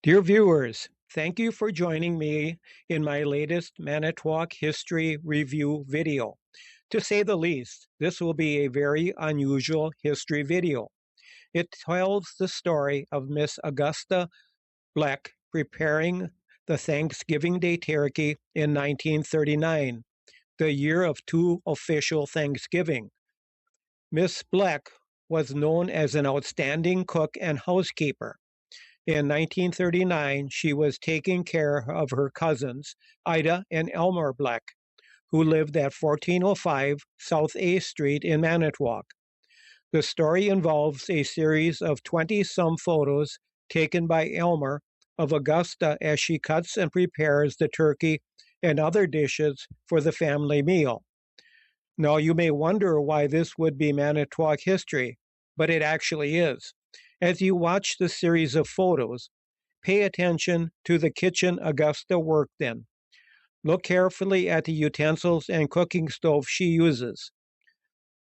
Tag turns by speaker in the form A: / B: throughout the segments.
A: Dear viewers, thank you for joining me in my latest Manitowoc History Review video. To say the least, this will be a very unusual history video. It tells the story of Miss Augusta Bleck preparing the Thanksgiving Day turkey in 1939, the year of two official Thanksgiving. Miss Bleck was known as an outstanding cook and housekeeper. In 1939, she was taking care of her cousins, Ida and Elmer Bleck, who lived at 1405 South A Street in Manitowoc. The story involves a series of 20 some photos taken by Elmer of Augusta as she cuts and prepares the turkey and other dishes for the family meal. Now, you may wonder why this would be Manitowoc history, but it actually is. As you watch the series of photos, pay attention to the kitchen Augusta worked in. Look carefully at the utensils and cooking stove she uses,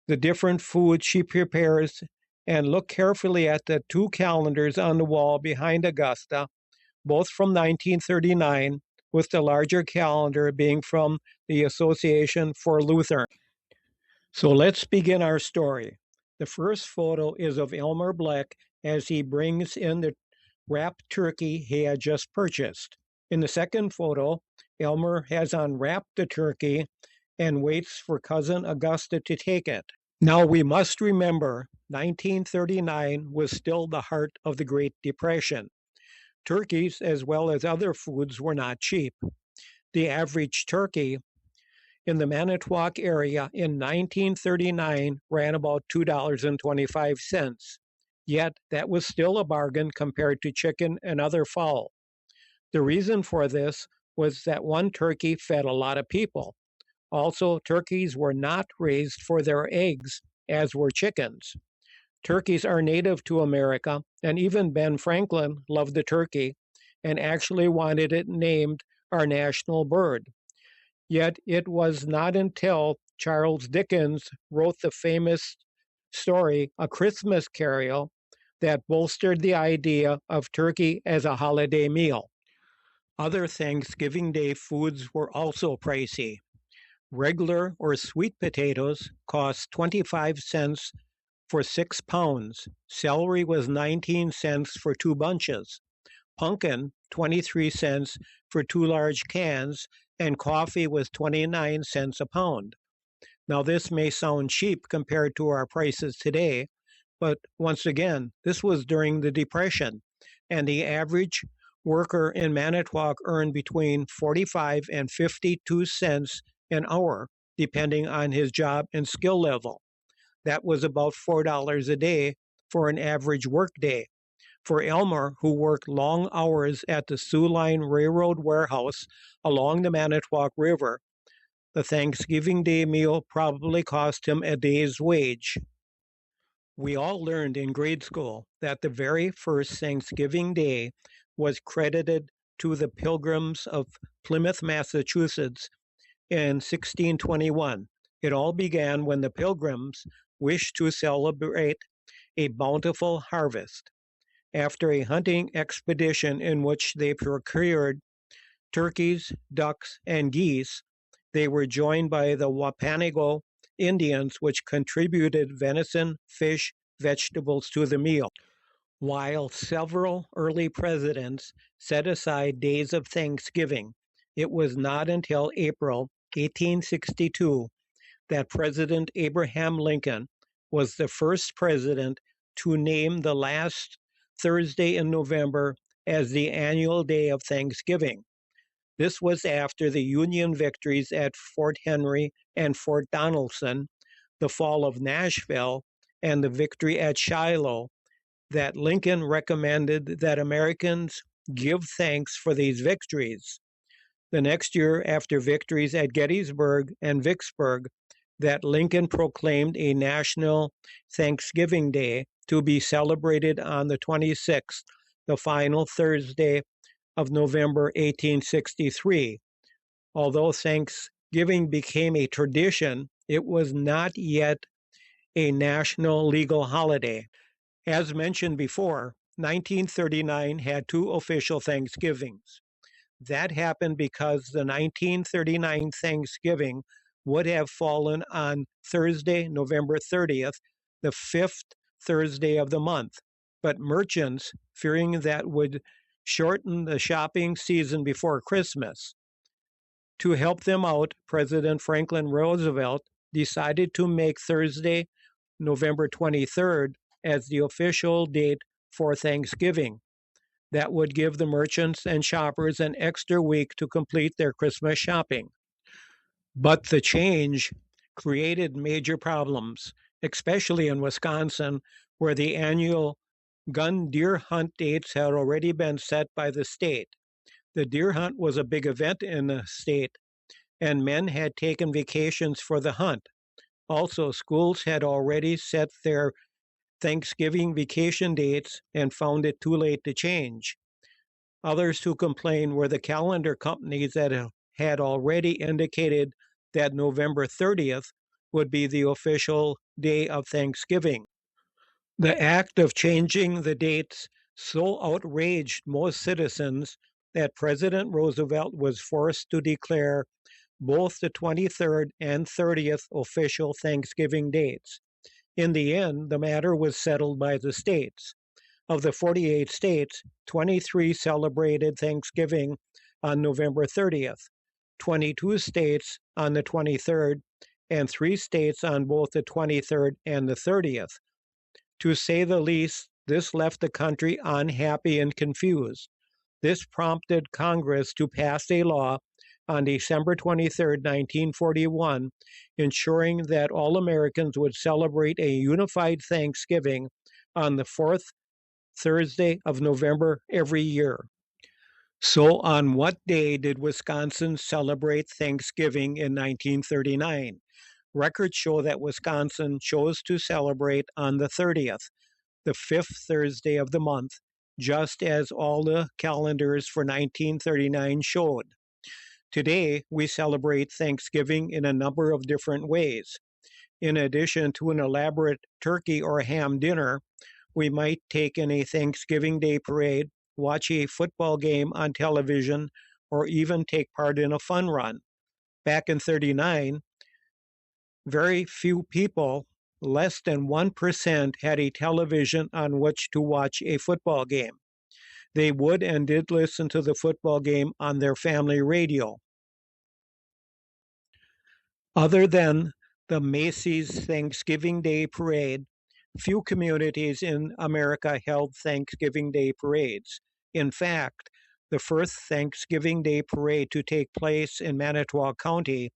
A: the different foods she prepares, and look carefully at the two calendars on the wall behind Augusta, both from 1939, with the larger calendar being from the Association for Lutheran. So let's begin our story. The first photo is of Elmer Bleck as he brings in the wrapped turkey he had just purchased. In the second photo, Elmer has unwrapped the turkey and waits for cousin Augusta to take it. Now we must remember 1939 was still the heart of the Great Depression. Turkeys, as well as other foods, were not cheap. The average turkey in the Manitowoc area in 1939 ran about $2.25. Yet that was still a bargain compared to chicken and other fowl. The reason for this was that one turkey fed a lot of people. Also, turkeys were not raised for their eggs, as were chickens. Turkeys are native to America, and even Ben Franklin loved the turkey and actually wanted it named our national bird. Yet it was not until Charles Dickens wrote the famous story, A Christmas Carol, that bolstered the idea of turkey as a holiday meal. Other Thanksgiving Day foods were also pricey. Regular or sweet potatoes cost 25 cents for 6 pounds. Celery was 19 cents for 2 bunches. Pumpkin, 23 cents for 2 large cans, and coffee was 29 cents a pound. Now, this may sound cheap compared to our prices today, but once again, this was during the Depression, and the average worker in Manitowoc earned between 45 and 52 cents an hour, depending on his job and skill level. That was about $4 a day for an average workday. For Elmer, who worked long hours at the Sioux Line Railroad warehouse along the Manitowoc River, the Thanksgiving Day meal probably cost him a day's wage. We all learned in grade school that the very first Thanksgiving Day was credited to the Pilgrims of Plymouth, Massachusetts in 1621. It all began when the Pilgrims wished to celebrate a bountiful harvest. After a hunting expedition in which they procured turkeys, ducks, and geese, they were joined by the Wampanoag Indians, which contributed venison, fish, vegetables to the meal. While several early presidents set aside days of Thanksgiving, it was not until April 1862 that President Abraham Lincoln was the first president to name the last Thursday in November as the annual day of Thanksgiving. This was after the Union victories at Fort Henry and Fort Donelson, the fall of Nashville, and the victory at Shiloh, that Lincoln recommended that Americans give thanks for these victories. The next year, after victories at Gettysburg and Vicksburg, that Lincoln proclaimed a national Thanksgiving Day to be celebrated on the 26th, the final Thursday of November 1863. Although Thanksgiving became a tradition, it was not yet a national legal holiday. As mentioned before, 1939 had two official Thanksgivings. That happened because the 1939 Thanksgiving would have fallen on Thursday, November 30th, the fifth Thursday of the month. But merchants, fearing that would shorten the shopping season before Christmas, to help them out, President Franklin Roosevelt decided to make Thursday, November 23rd, as the official date for Thanksgiving. That would give the merchants and shoppers an extra week to complete their Christmas shopping. But the change created major problems, especially in Wisconsin, where the annual gun deer hunt dates had already been set by the state. The deer hunt was a big event in the state, and men had taken vacations for the hunt. Also, schools had already set their Thanksgiving vacation dates and found it too late to change. Others who complained were the calendar companies that had already indicated that November 30th would be the official day of Thanksgiving. The act of changing the dates so outraged most citizens that President Roosevelt was forced to declare both the 23rd and 30th official Thanksgiving dates. In the end, the matter was settled by the states. Of the 48 states, 23 celebrated Thanksgiving on November 30th, 22 states on the 23rd, and 3 states on both the 23rd and the 30th. To say the least, this left the country unhappy and confused. This prompted Congress to pass a law on December 23, 1941, ensuring that all Americans would celebrate a unified Thanksgiving on the fourth Thursday of November every year. So, on what day did Wisconsin celebrate Thanksgiving in 1939? Records show that Wisconsin chose to celebrate on the 30th, the fifth Thursday of the month, just as all the calendars for 1939 showed. Today, we celebrate Thanksgiving in a number of different ways. In addition to an elaborate turkey or ham dinner, we might take in a Thanksgiving Day parade, watch a football game on television, or even take part in a fun run. Back in 39, very few people, less than 1%, had a television on which to watch a football game. They would and did listen to the football game on their family radio. Other than the Macy's Thanksgiving Day Parade, few communities in America held Thanksgiving Day parades. In fact, the first Thanksgiving Day parade to take place in Manitowoc County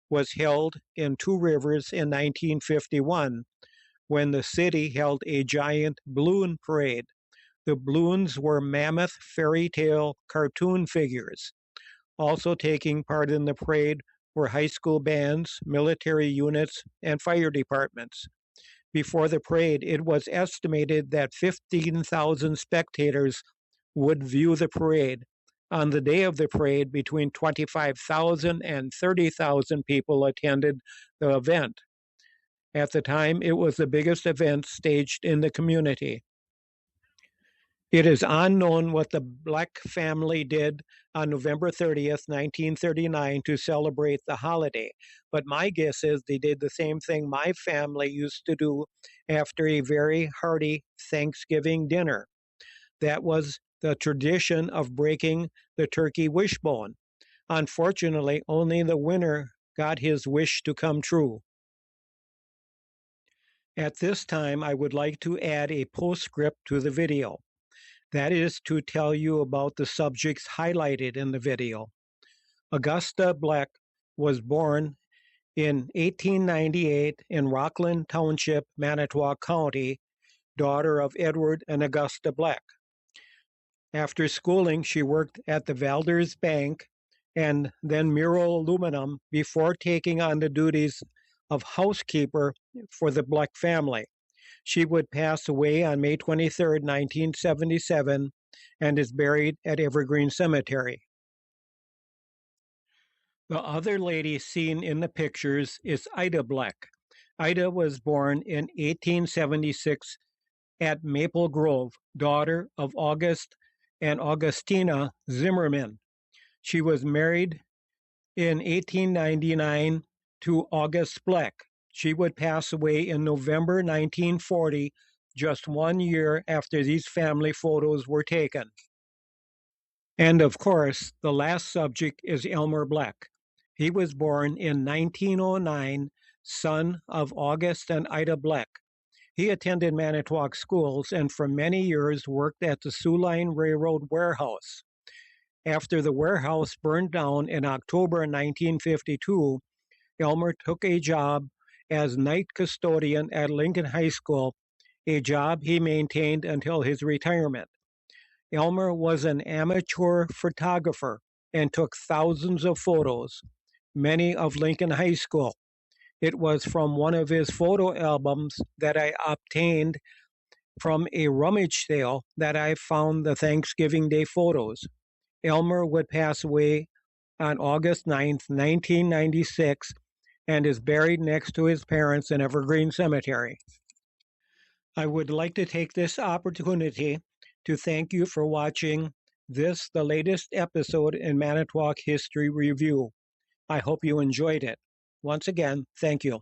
A: was held in Two Rivers in 1951, when the city held a giant balloon parade. The balloons were mammoth fairy tale cartoon figures. Also taking part in the parade were high school bands, military units, and fire departments. Before the parade, it was estimated that 15,000 spectators would view the parade. On the day of the parade, between 25,000 and 30,000 people attended the event. At the time, it was the biggest event staged in the community. It is unknown what the Bleck family did on November 30th, 1939 to celebrate the holiday, but my guess is they did the same thing my family used to do after a very hearty Thanksgiving dinner. That was the tradition of breaking the turkey wishbone. Unfortunately, only the winner got his wish to come true. At this time, I would like to add a postscript to the video. That is to tell you about the subjects highlighted in the video. Augusta Bleck was born in 1898 in Rockland Township, Manitowoc County, daughter of Edward and Augusta Bleck. After schooling, she worked at the Valders Bank and then Muro Aluminum before taking on the duties of housekeeper for the Bleck family. She would pass away on May 23, 1977, and is buried at Evergreen Cemetery. The other lady seen in the pictures is Ida Bleck. Ida was born in 1876 at Maple Grove, daughter of August and Augustina Zimmerman. She was married in 1899 to August Bleck. She would pass away in November 1940, just 1 year after these family photos were taken. And of course, the last subject is Elmer Bleck. He was born in 1909, son of August and Ida Bleck. He attended Manitowoc schools and for many years worked at the Sioux Line Railroad warehouse. After the warehouse burned down in October 1952, Elmer took a job as night custodian at Lincoln High School, a job he maintained until his retirement. Elmer was an amateur photographer and took thousands of photos, many of Lincoln High School. It was from one of his photo albums that I obtained from a rummage sale that I found the Thanksgiving Day photos. Elmer would pass away on August 9th, 1996, and is buried next to his parents in Evergreen Cemetery. I would like to take this opportunity to thank you for watching this, the latest episode in Manitowoc History Review. I hope you enjoyed it. Once again, thank you.